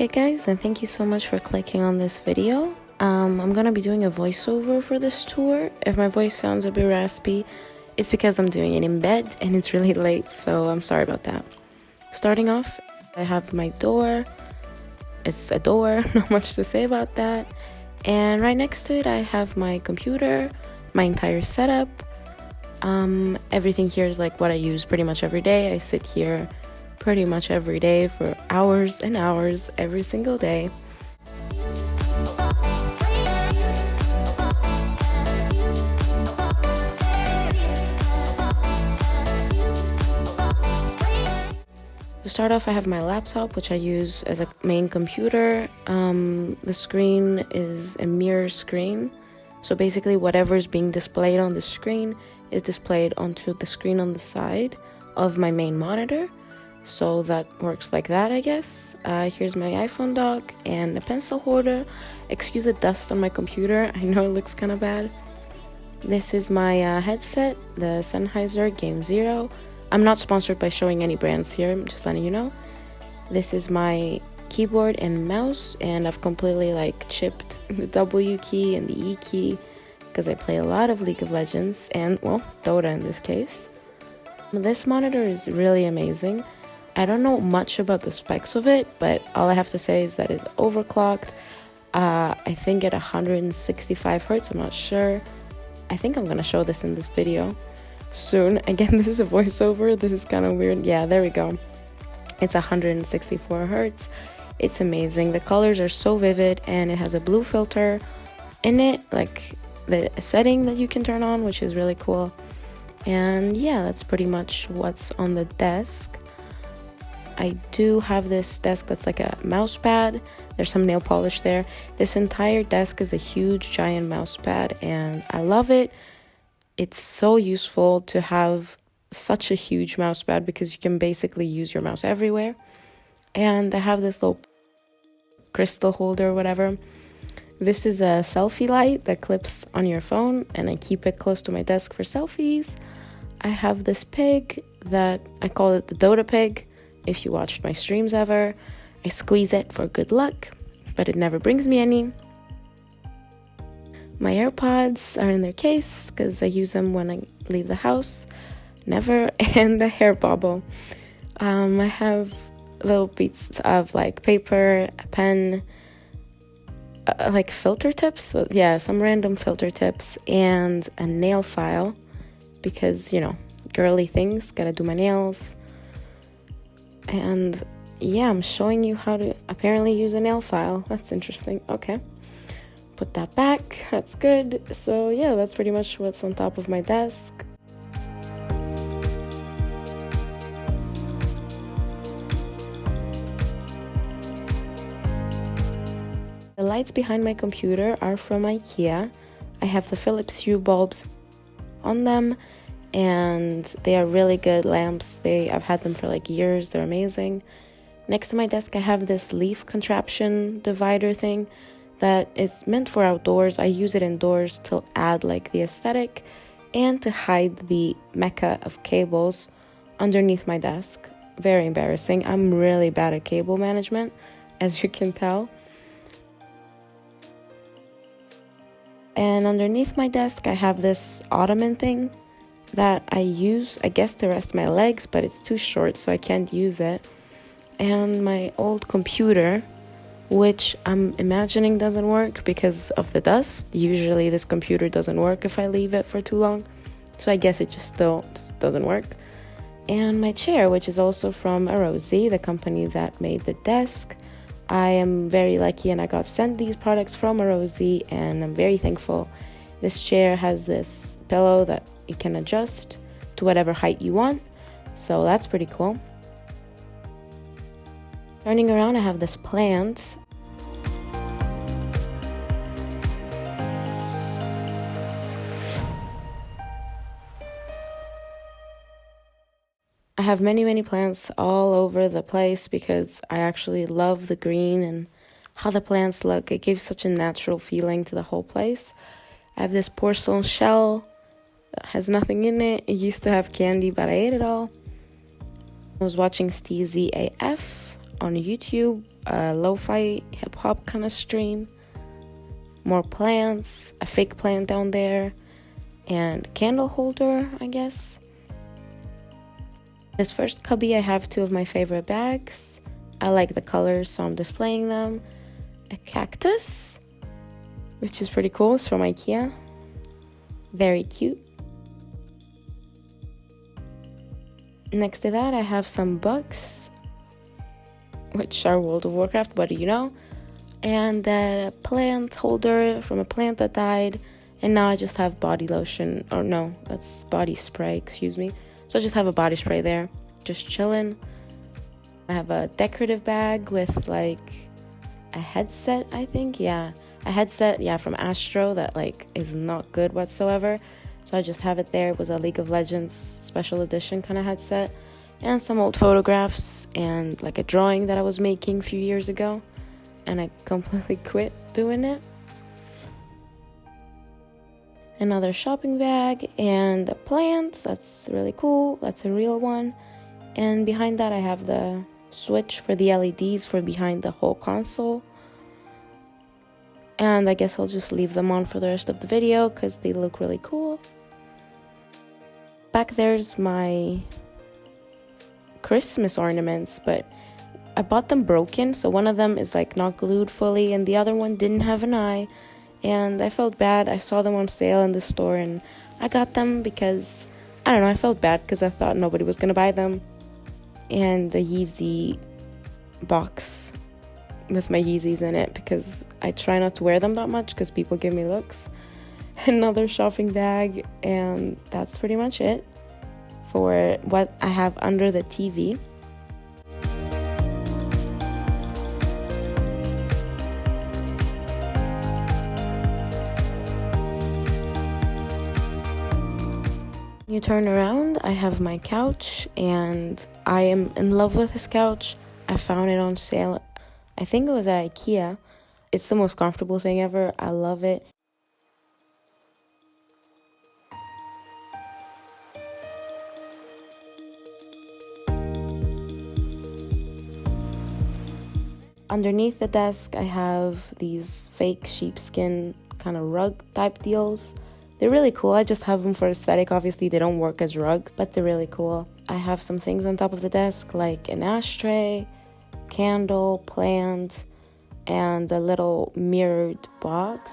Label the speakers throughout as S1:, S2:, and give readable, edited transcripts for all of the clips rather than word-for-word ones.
S1: Hey guys, and thank you so much for clicking on this video. I'm gonna be doing a voiceover for this tour. If my voice sounds a bit raspy, it's because I'm doing it in bed and it's really late, so I'm sorry about that. Starting off, I have my door. It's a door, not much to say about that. And right next to it, I have my computer, my entire setup. Everything here is like what I use pretty much every day. I sit here pretty much every day for hours and hours every single day. To start off, I have my laptop, which I use as a main computer. The screen is a mirror screen. So basically whatever is being displayed on the screen is displayed onto the screen on the side of my main monitor. So that works like that, I guess. Here's my iPhone dock and a pencil holder. Excuse the dust on my computer. I know it looks kind of bad. This is my headset, the Sennheiser Game Zero. I'm not sponsored by showing any brands here, I'm just letting you know. This is my keyboard and mouse, and I've completely like chipped the W key and the E key because I play a lot of League of Legends and, well, Dota in this case. This monitor is really amazing. I don't know much about the specs of it, but all I have to say is that it's overclocked. I think at 165 hertz, I'm not sure. I think I'm gonna show this in this video soon. Again, this is a voiceover, this is kind of weird. Yeah, there we go. It's 164 hertz. It's amazing. The colors are so vivid, and it has a blue filter in it, like the setting that you can turn on, which is really cool. And yeah, that's pretty much what's on the desk. I do have this desk that's like a mouse pad. There's some nail polish there. This entire desk is a huge giant mouse pad, and I love it. It's so useful to have such a huge mouse pad because you can basically use your mouse everywhere. And I have this little crystal holder or whatever. This is a selfie light that clips on your phone, and I keep it close to my desk for selfies. I have this pig that I call it the Dota pig. If you watched my streams ever, I squeeze it for good luck, but it never brings me any. My AirPods are in their case because I use them when I leave the house, never, and the hair bobble. I have little bits of like paper, a pen, like filter tips, so, yeah, some random filter tips, and a nail file because, you know, girly things, gotta do my nails. And yeah, I'm showing you how to apparently use a nail file. That's interesting. Okay, put that back. That's good. So yeah, that's pretty much what's on top of my desk. The lights behind my computer are from IKEA. I have the Philips Hue bulbs on them, and they are really good lamps. I've had them for like years. They're amazing. Next to my desk, I have this leaf contraption divider thing that is meant for outdoors. I use it indoors to add like the aesthetic and to hide the mecca of cables underneath my desk. Very embarrassing. I'm really bad at cable management, as you can tell. And underneath my desk, I have this ottoman thing that I use, I guess, to rest my legs, but it's too short, so I can't use it. And my old computer, which I'm imagining doesn't work because of the dust. Usually this computer doesn't work if I leave it for too long, so I guess it just still doesn't work. And my chair, which is also from Arozzi, the company that made the desk. I am very lucky, and I got sent these products from Arozzi, and I'm very thankful. This chair has this pillow that you can adjust to whatever height you want, so that's pretty cool. Turning around, I have this plant. I have many plants all over the place because I actually love the green and how the plants look. It gives such a natural feeling to the whole place. I have this porcelain shell that has nothing in it. It used to have candy, but I ate it all. I was watching Steezy AF on YouTube a lo-fi hip-hop kind of stream, more plants, a fake plant down there, and a candle holder, I guess. This first cubby, I have two of my favorite bags. I like the colors, so I'm displaying them. A cactus, which is pretty cool. It's from IKEA. Very cute. Next to that, I have some books, which are World of Warcraft, but you know. And a plant holder from a plant that died. And now I just have body lotion. Or no, that's body spray, excuse me. So I just have a body spray there, just chilling. I have a decorative bag with like a headset, I think. Yeah, a headset, yeah, from Astro that like is not good whatsoever. So I just have it there. It was a League of Legends special edition kind of headset. And some old photographs and like a drawing that I was making a few years ago. And I completely quit doing it. Another shopping bag and a plant. That's really cool. That's a real one. And behind that I have the switch for the LEDs for behind the whole console. And I guess I'll just leave them on for the rest of the video because they look really cool. Back there's my Christmas ornaments, but I bought them broken. So one of them is like not glued fully and the other one didn't have an eye. And I felt bad. I saw them on sale in the store and I got them because, I don't know, I felt bad because I thought nobody was going to buy them. And the Yeezy box with my Yeezys in it because I try not to wear them that much because people give me looks. Another shopping bag, and that's pretty much it for what I have under the TV. You turn around, I have my couch, and I am in love with this couch. I found it on sale. I think it was at IKEA. It's the most comfortable thing ever. I love it. Underneath the desk, I have these fake sheepskin kind of rug type deals. They're really cool. I just have them for aesthetic. Obviously, they don't work as rugs, but they're really cool. I have some things on top of the desk, like an ashtray, candle, plant, and a little mirrored box.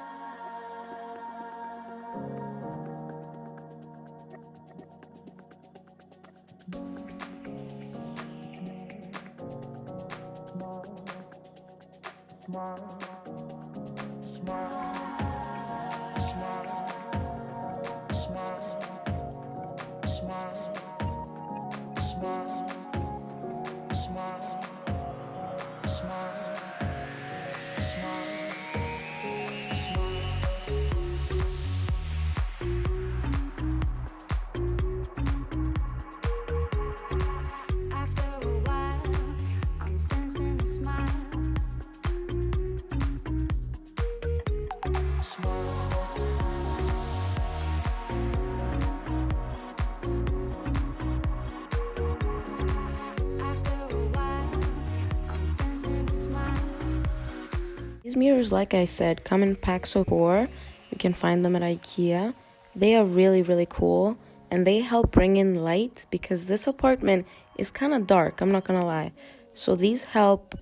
S1: These mirrors, like I said, come in packs of 4. You can find them at IKEA. They are really, really cool, and they help bring in light because this apartment is kind of dark, I'm not gonna lie. So these help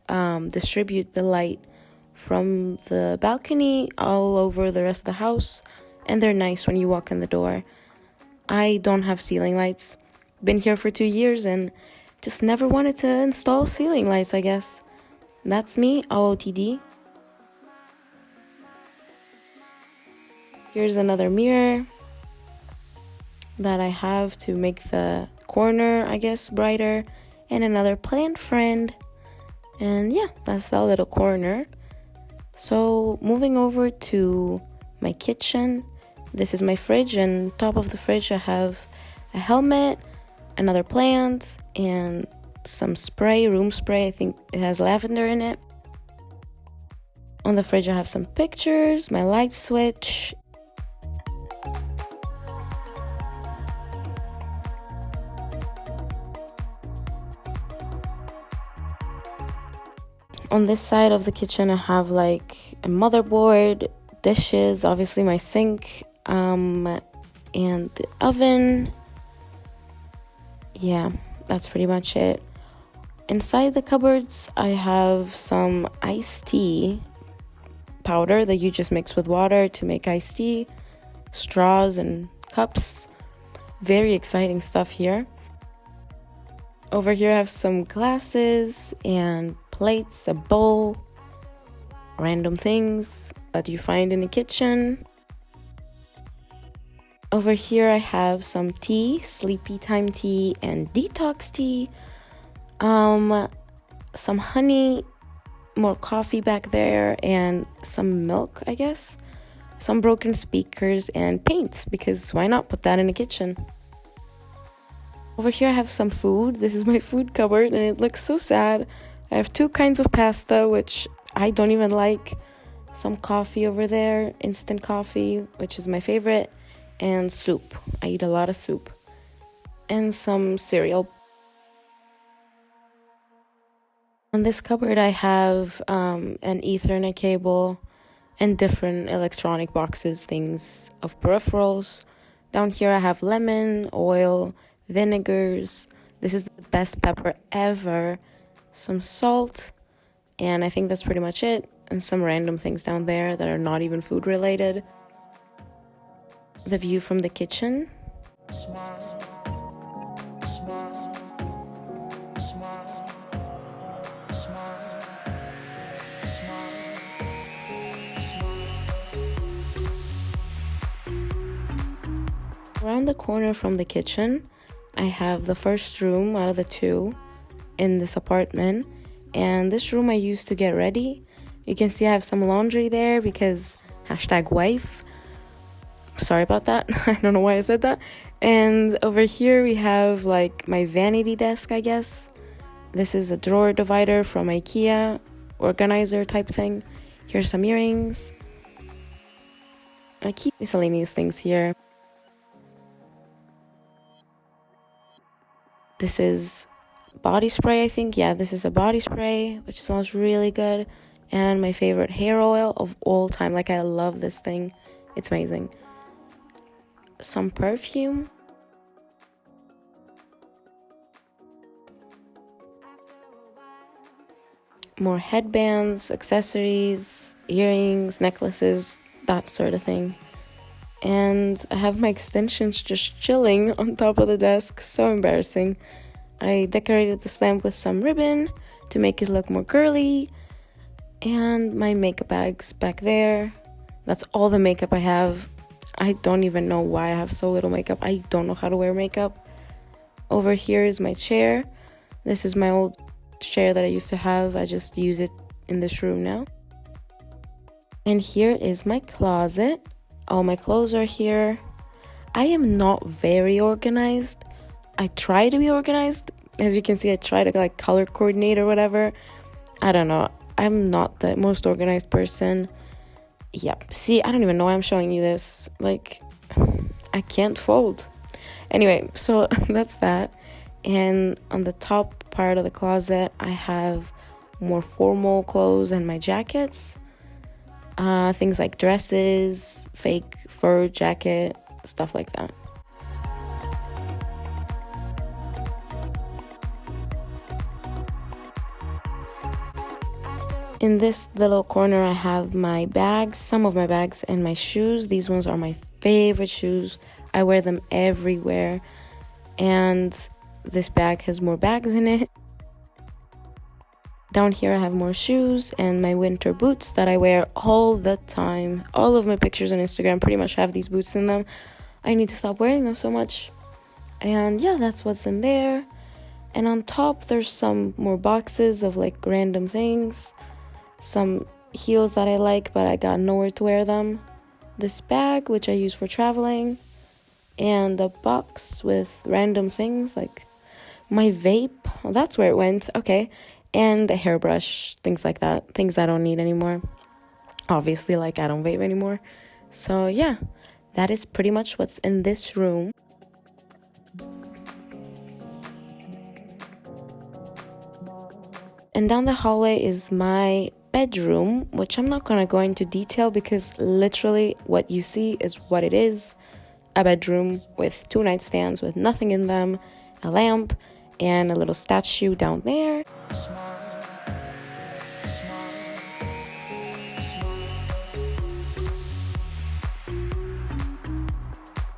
S1: distribute the light from the balcony all over the rest of the house, and they're nice when you walk in the door. I don't have ceiling lights. Been here for 2 years and just never wanted to install ceiling lights, I guess. That's me, OOTD. Here's another mirror that I have to make the corner, I guess, brighter. And another plant friend. And yeah, that's that little corner. So moving over to my kitchen. This is my fridge, and top of the fridge I have a helmet, another plant, and some spray, room spray. I think it has lavender in it. On the fridge I have some pictures, my light switch. On this side of the kitchen, I have like a motherboard, dishes, obviously my sink, and the oven. Yeah, that's pretty much it. Inside the cupboards, I have some iced tea powder that you just mix with water to make iced tea, straws and cups. Very exciting stuff here. Over here I have some glasses and plates, a bowl, random things that you find in the kitchen. Over here I have some tea, sleepy time tea and detox tea. Some honey, more coffee back there, and some milk, I guess. Some broken speakers and paint, because why not put that in the kitchen? Over here I have some food. This is my food cupboard and it looks so sad. I have 2 kinds of pasta, which I don't even like. Some coffee over there, instant coffee, which is my favorite, and soup. I eat a lot of soup. And some cereal. On this cupboard I have an Ethernet cable and different electronic boxes, things of peripherals. Down here I have lemon, oil, vinegars. This is the best pepper ever. Some salt, and I think that's pretty much it. And some random things down there that are not even food related. The view from the kitchen. Around the corner from the kitchen, I have the first room out of the 2 in this apartment. And this room I used to get ready. You can see I have some laundry there because #wife. Sorry about that. I don't know why I said that. And over here we have like my vanity desk, I guess. This is a drawer divider from IKEA, organizer type thing. Here's some earrings. I keep miscellaneous things here. This is body spray, I think. Yeah, this is a body spray, which smells really good. And my favorite hair oil of all time. Like, I love this thing. It's amazing. Some perfume. More headbands, accessories, earrings, necklaces, that sort of thing. And I have my extensions just chilling on top of the desk. So embarrassing. I decorated this lamp with some ribbon to make it look more girly. And my makeup bags back there. That's all the makeup I have. I don't even know why I have so little makeup. I don't know how to wear makeup. Over here is my chair. This is my old chair that I used to have. I just use it in this room now. And here is my closet. All my clothes are here. I am not very organized. I try to be organized. As you can see, I try to like color coordinate or whatever. I don't know. I'm not the most organized person. Yep. See, I don't even know why I'm showing you this. Like, I can't fold. Anyway, so that's that. And on the top part of the closet, I have more formal clothes and my jackets. Things like dresses, fake fur jacket, stuff like that. In this little corner, I have my bags, some of my bags, and my shoes. These ones are my favorite shoes. I wear them everywhere. And this bag has more bags in it. Down here, I have more shoes and my winter boots that I wear all the time. All of my pictures on Instagram pretty much have these boots in them. I need to stop wearing them so much. And yeah, that's what's in there. And on top, there's some more boxes of like random things. Some heels that I like, but I got nowhere to wear them. This bag, which I use for traveling. And a box with random things like my vape. Well, that's where it went. Okay. And a hairbrush, things like that. Things I don't need anymore. Obviously, like, I don't vape anymore. So, yeah. That is pretty much what's in this room. And down the hallway is my bedroom, which I'm not gonna go into detail because literally what you see is what it is. A bedroom with 2 nightstands with nothing in them, a lamp, and a little statue down there.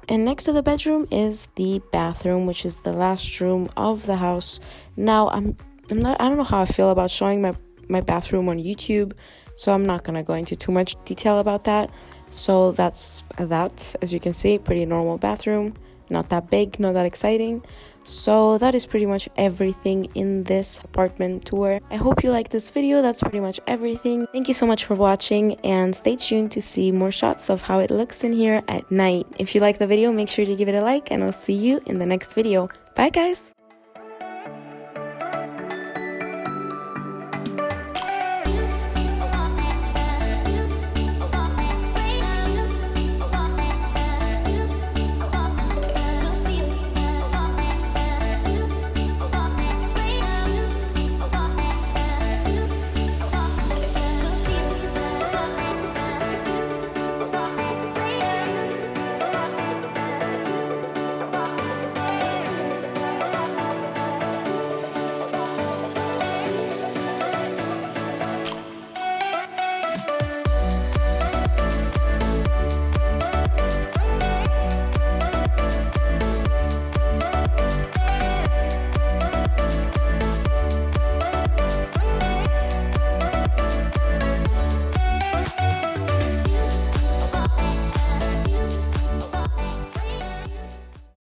S1: And next to the bedroom is the bathroom, which is the last room of the house. Now I don't know how I feel about showing my bathroom on YouTube, so I'm not gonna go into too much detail about that. So that's that. As you can see, pretty normal bathroom, not that big, not that exciting. So that is pretty much everything in this apartment tour. I hope you like this video. That's pretty much everything. Thank you so much for watching, and stay tuned to see more shots of how it looks in here at night. If you like the video, make sure to give it a like, and I'll see you in the next video. Bye guys!